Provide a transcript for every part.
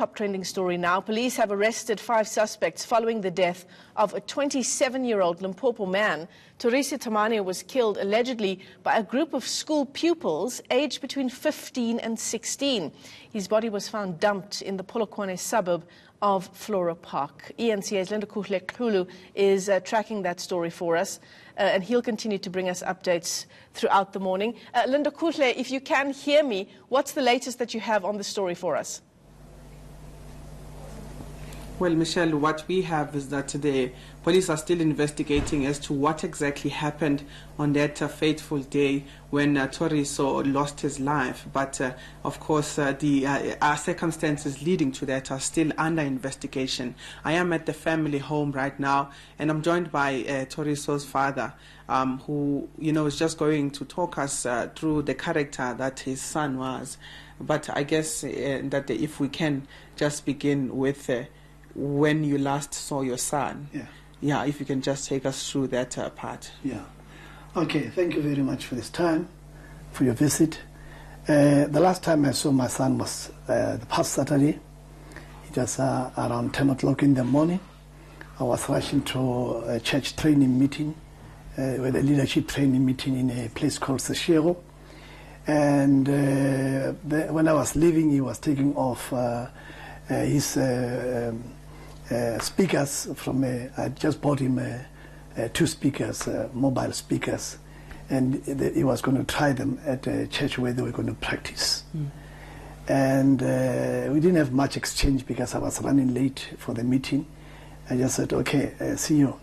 Top trending story now. Police have arrested 5 suspects following the death of a 27-year-old Limpopo man. Thoriso Themane was killed allegedly by a group of school pupils aged between 15 and 16. His body was found dumped in the Polokwane suburb of Flora Park. ENCA's Linda Kulu is tracking that story for us, and he'll continue to bring us updates throughout the morning. Linda, if you can hear me, what's the latest that you have on the story for us? Well, Michelle, what we have is that the police are still investigating as to what exactly happened on that fateful day when Thoriso lost his life. But, of course, the circumstances leading to that are still under investigation. I am at the family home right now, and I'm joined by Thoriso's father, who, is just going to talk us through the character that his son was. But I guess that if we can just begin with when you last saw your son. Yeah, if you can just take us through that part. Yeah. Okay, thank you very much for this time, for your visit. The last time I saw my son was the past Saturday. It was around 10 o'clock in the morning. I was rushing to a church training meeting, with a leadership training meeting in a place called Seshego. And when I was leaving, he was taking off his speakers from I just bought him 2 speakers, mobile speakers, and he was going to try them at a church where they were going to practice. And we didn't have much exchange because I was running late for the meeting. I just said, okay, see you.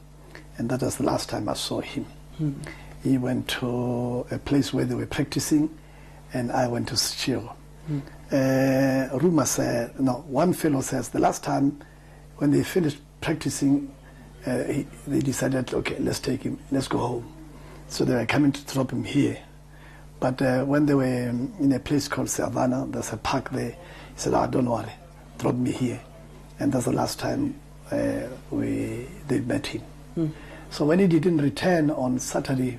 And that was the last time I saw him. He went to a place where they were practicing, and I went to Seshego. Rumor said, one fellow says the last time when they finished practicing, they decided, okay, let's take him, let's go home. So they were coming to drop him here. But when they were in a place called Savannah, there's a park there, he said, don't worry, drop me here. And that's the last time they met him. So when he didn't return on Saturday,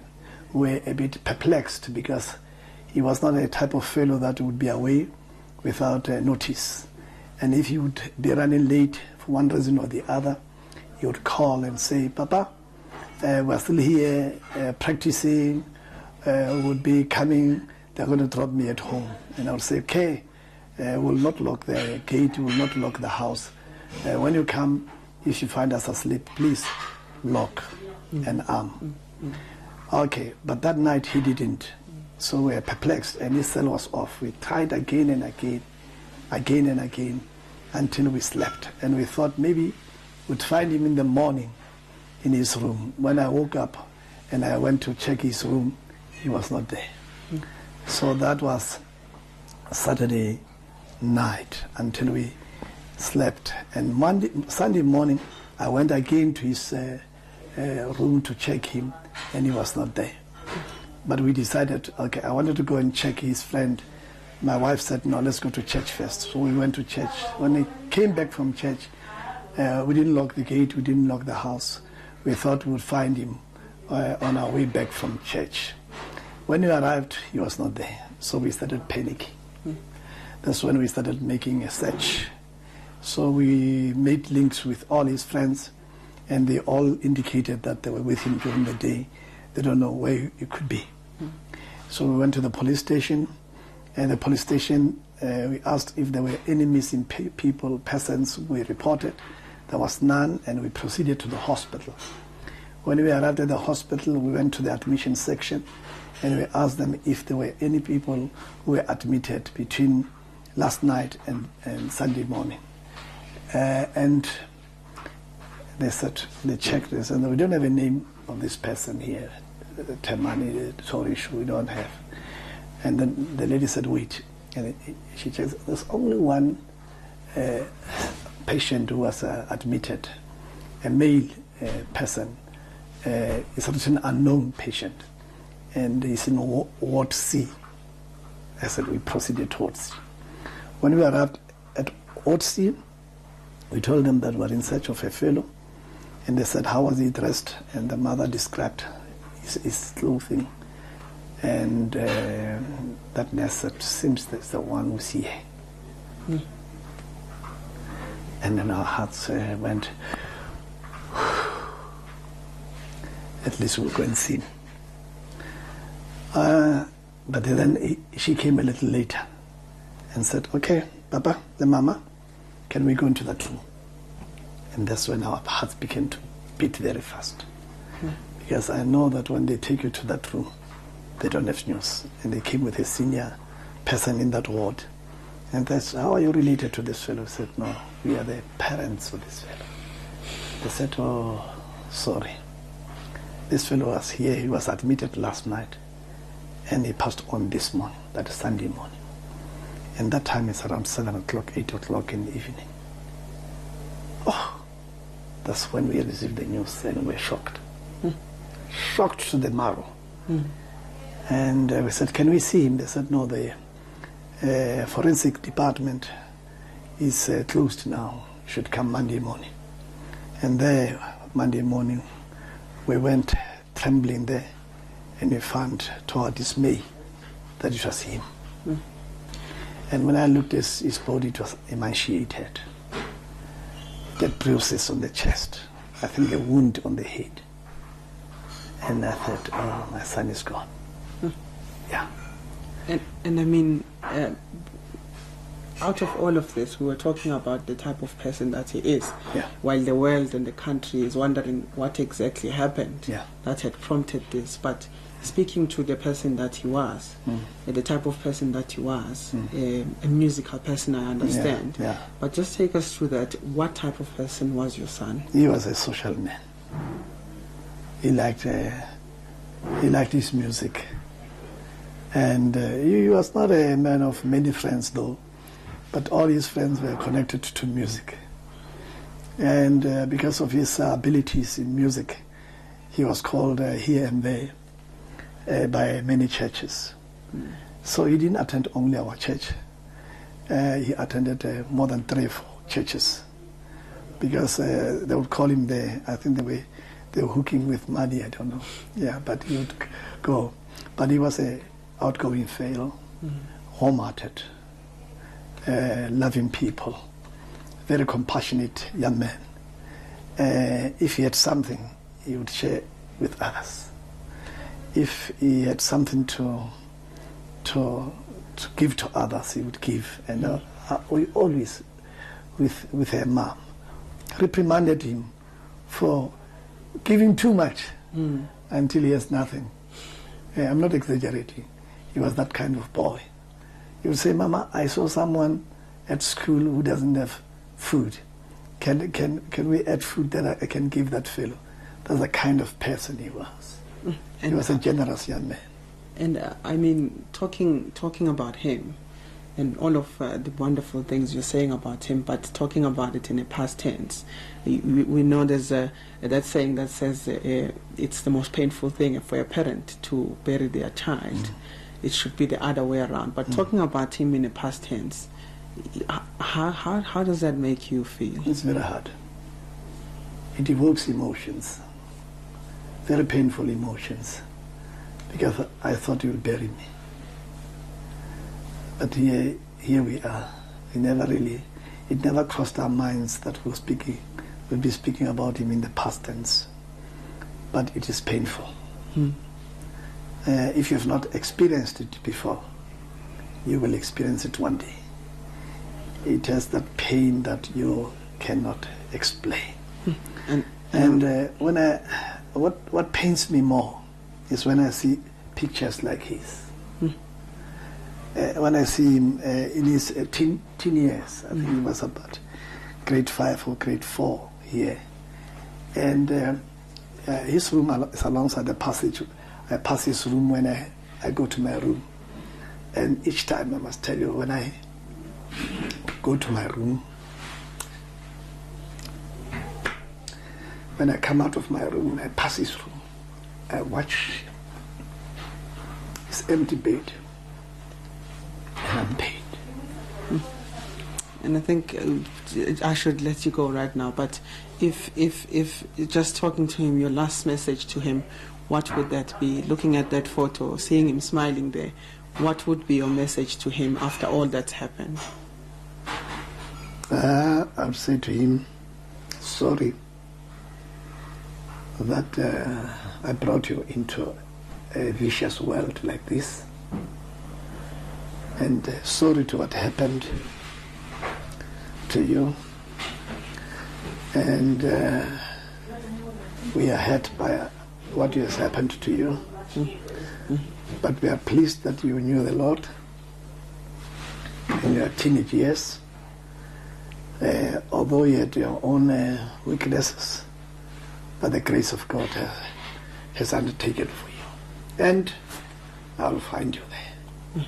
we were a bit perplexed because he was not a type of fellow that would be away without notice. And if he would be running late for one reason or the other, he would call and say, Papa, we're still here practicing, would be coming, they're going to drop me at home. And I would say, okay, we'll not lock the gate, we'll not lock the house. When you come, if you find us asleep, please lock and arm. Okay, but that night he didn't. So we were perplexed, and his cell was off. We tried again and again, until we slept. And we thought maybe we'd find him in the morning in his room. When I woke up and I went to check his room, he was not there. So that was Saturday night until we slept. And Sunday morning, I went again to his room to check him, and he was not there. But we decided, okay, I wanted to go and check his friend. My wife said, no, let's go to church first. So we went to church. When we came back from church, we didn't lock the gate, we didn't lock the house. We thought we would find him on our way back from church. When we arrived, he was not there. So we started panicking. That's when we started making a search. So we made links with all his friends, and they all indicated that they were with him during the day. They don't know where he could be. So we went to the police station, and the police station, we asked if there were any missing persons. We reported there was none, and we proceeded to the hospital. When we arrived at the hospital, we went to the admission section, and we asked them if there were any people who were admitted between last night and Sunday morning. And they said, they checked this, and we don't have a name of this person here, Themane, Thoriso, we don't have. And then the lady said, wait. And she checked, there's only one patient who was admitted, a male person. It's an unknown patient, and he's in Ward C. I said, we proceeded towards C. When we arrived at Ward C, we told them that we're in search of a fellow, and they said, how was he dressed? And the mother described his clothing. And that nurse said, seems that's the one who's here. And then our hearts went, at least we'll go and see him. But then she came a little later and said, okay, Papa, the mama, can we go into that room? And that's when our hearts began to beat very fast. Because I know that when they take you to that room, they don't have news. And they came with a senior person in that ward. And that's, how are you related to this fellow? I said, no, we are the parents of this fellow. They said, oh, sorry. This fellow was here, he was admitted last night. And he passed on this morning, that is Sunday morning. And that time is around 7 o'clock, 8 o'clock in the evening. Oh, that's when we received the news and we were shocked. Shocked to the marrow. And we said, can we see him? They said, no, the forensic department is closed now. You should come Monday morning. And there, Monday morning, we went trembling there, and we found, to our dismay, that it was him. And when I looked at his body, it was emaciated. That bruises on the chest. I think a wound on the head. And I thought, oh, my son is gone. Yeah. And I mean, out of all of this, we were talking about the type of person that he is. Yeah. While the world and the country is wondering what exactly happened that had prompted this. But speaking to the person that he was, the type of person that he was, a musical person, I understand. Yeah. But just take us through that. What type of person was your son? He was a social man. He liked his music. And he was not a man of many friends, though. But all his friends were connected to music. And because of his abilities in music, he was called here and there by many churches. So he didn't attend only our church. He attended more than 3 or 4 churches. Because they would call him there. I think they were hooking with money, I don't know. Yeah, but he would go. But he was a outgoing fellow, warm-hearted, loving people, very compassionate young man. If he had something, he would share with others. If he had something to give to others, he would give. And we always, with her mom, reprimanded him for giving too much until he has nothing. I'm not exaggerating. He was that kind of boy. He would say, Mama, I saw someone at school who doesn't have food. Can we add food that I can give that fellow? That's the kind of person he was. He was a generous young man. And I mean, talking about him and all of the wonderful things you're saying about him, but talking about it in a past tense, we know there's that saying that says it's the most painful thing for a parent to bury their child. It should be the other way around. But talking about him in a past tense, how does that make you feel? It's very hard. It evokes emotions, very painful emotions, because I thought he would bury me. But here we are. It never crossed our minds that we'll be speaking about him in the past tense. But it is painful. If you've not experienced it before, you will experience it one day. It has that pain that you cannot explain. What pains me more is when I see pictures like his. When I see him in his teen years, I think he was about grade 5 or grade 4 here. And his room is alongside the passage. I pass his room when I go to my room. And each time, I must tell you, when I go to my room, when I come out of my room and I pass his room, I watch his empty bed, and I'm pained. And I think I should let you go right now, but if just talking to him, your last message to him, what would that be? Looking at that photo, seeing him smiling there, what would be your message to him after all that's happened? I'll say to him, sorry that I brought you into a vicious world like this, and sorry to what happened to you, and we are hurt by what has happened to you, but we are pleased that you knew the Lord in your teenage years, although you had your own weaknesses, but the grace of God has undertaken for you, and I'll find you there.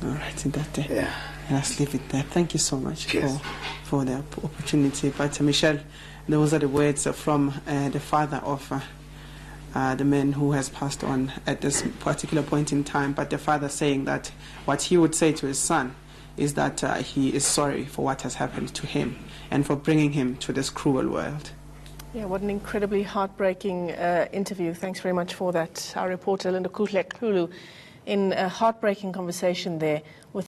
All right, in that day. Yeah. Let's leave it there. Thank you so much Cheers. for the opportunity. But Michelle, those are the words from the father of the man who has passed on at this particular point in time. But the father saying that what he would say to his son is that he is sorry for what has happened to him and for bringing him to this cruel world. Yeah, what an incredibly heartbreaking interview. Thanks very much for that. Our reporter, Linda Kuhlek-Kulu, in a heartbreaking conversation there with